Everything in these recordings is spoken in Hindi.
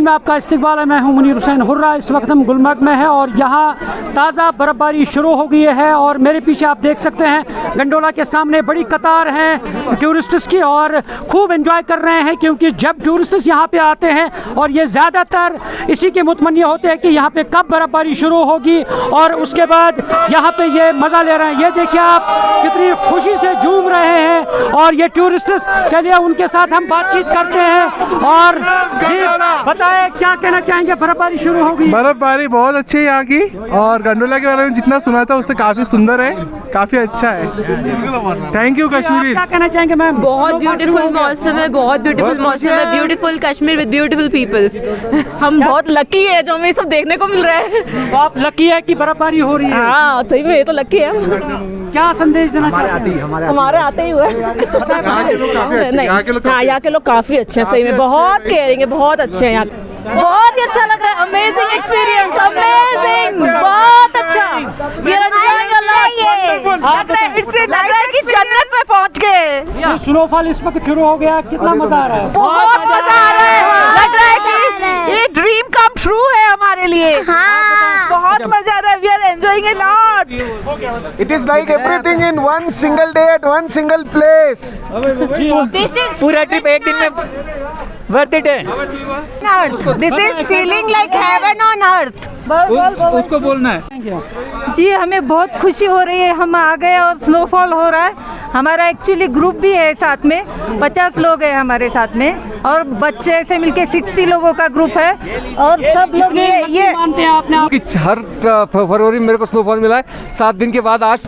में आपका इस्तकबाल है। मैं हूं मुनीर हुसैन हुर्रा। इस वक्त हम गुलमर्ग में हैं और यहाँ ताज़ा बर्फ़बारी शुरू हो गई है और मेरे पीछे आप देख सकते हैं गंडोला के सामने बड़ी कतार है टूरिस्ट्स की और खूब एंजॉय कर रहे हैं, क्योंकि जब टूरिस्ट्स यहाँ पे आते हैं और ये ज़्यादातर इसी के मुतमन्नी होते हैं कि यहाँ पे कब बर्फ़बारी शुरू होगी और उसके बाद यहाँ पे ये मज़ा ले रहे हैं। ये देखिए आप कितनी खुशी से झूम रहे हैं और ये टूरिस्ट्स। चलिए उनके साथ हम बातचीत करते हैं और जी बताएं क्या कहना चाहेंगे। बर्फबारी शुरू होगी। बर्फबारी बहुत अच्छी है यहाँ की और गंडोला के बारे में जितना सुना था उससे काफी सुंदर है, काफी अच्छा है। Thank you Kashmiri. क्या कहना चाहेंगे मैम? बहुत ब्यूटीफुल मौसम है, बहुत ब्यूटीफुल मौसम है। Beautiful Kashmir with beautiful peoples. हम बहुत लकी है जो हमें सब देखने को मिल रहा है। तो आप लकी है कि बर्फबारी हो रही है? हाँ सही में, ये तो लकी है। क्या संदेश देना चाहते हैं? हमारे आते ही हुए नहीं, हाँ यहाँ के लोग काफी अच्छे हैं, सही में बहुत केयरिंग है, बहुत अच्छे हैं यहाँ। बहुत ही अच्छा लग रहा है। अमेजिंग एक्सपीरियंस, अमेजिंग, बहुत अच्छा। लग रहा है कि जन्नत में पहुंच गए। स्नोफॉल इस वक्त शुरू हो गया, कितना मजा आ रहा है? बहुत मजा आ रहा है। लग रहा है कि ये ड्रीम कम ट्रू है हमारे लिए। बहुत मजा आ रहा है। We are enjoying a lot. It is like everything in one single day at one single place. पूरा ट्रिप एक दिन में वर्थ इट है। This is feeling like heaven on earth. उसको बोलना है। जी हमें बहुत खुशी हो रही है। हम आ गए और स्नोफॉल हो रहा है। हमारा एक्चुअली ग्रुप भी है साथ में, 50 लोग हैं हमारे साथ में और बच्चे से मिलके 60 लोगों का ग्रुप है और सब लोग ये मानते हैं आपने आप? कि हर फरवरी में मेरे को स्नोफॉल मिला है। 7 दिन के बाद आज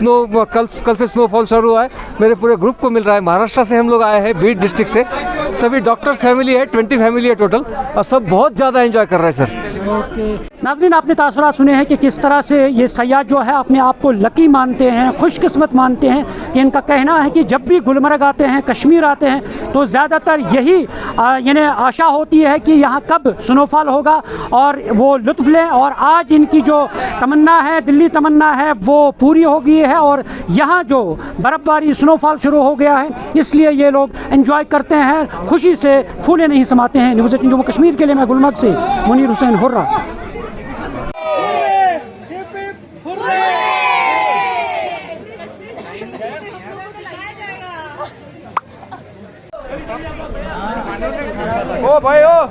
कल से स्नोफॉल शुरू हुआ है। मेरे पूरे ग्रुप को मिल रहा है। महाराष्ट्र से हम लोग आए हैं, बीड डिस्ट्रिक्ट से। सभी डॉक्टर्स फैमिली है, 20 फैमिली है टोटल और सब बहुत ज़्यादा एंजॉय कर रहे हैं सर। नाज़रीन आपने तासुरात सुने हैं कि किस तरह से ये सयाह जो है अपने आप को लकी मानते हैं, खुशकिस्मत मानते हैं कि इनका कहना है कि जब भी गुलमर्ग आते हैं, कश्मीर आते हैं तो ज़्यादातर यही यानी आशा होती है कि यहाँ कब स्नोफॉल होगा और वो लुत्फ़ लें। और आज इनकी जो तमन्ना है, दिल्ली तमन्ना है, वो पूरी हो गई है और यहाँ जो बर्फ़बारी स्नोफॉल शुरू हो गया है इसलिए ये लोग एंजॉय करते हैं, खुशी से फूले नहीं समाते हैं। न्यूज़ 18 जम्मू कश्मीर के लिए मैं गुलमर्ग से मुनीर हुसैन हुर्रा। ओ भाई ओ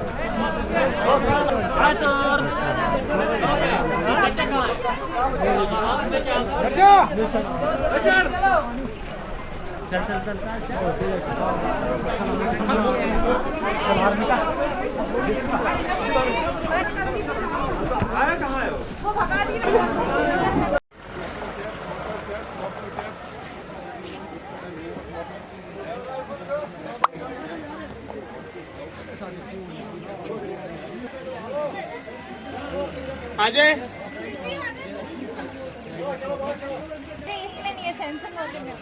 अजय इसमें नहीं है, सैमसंग वाले में।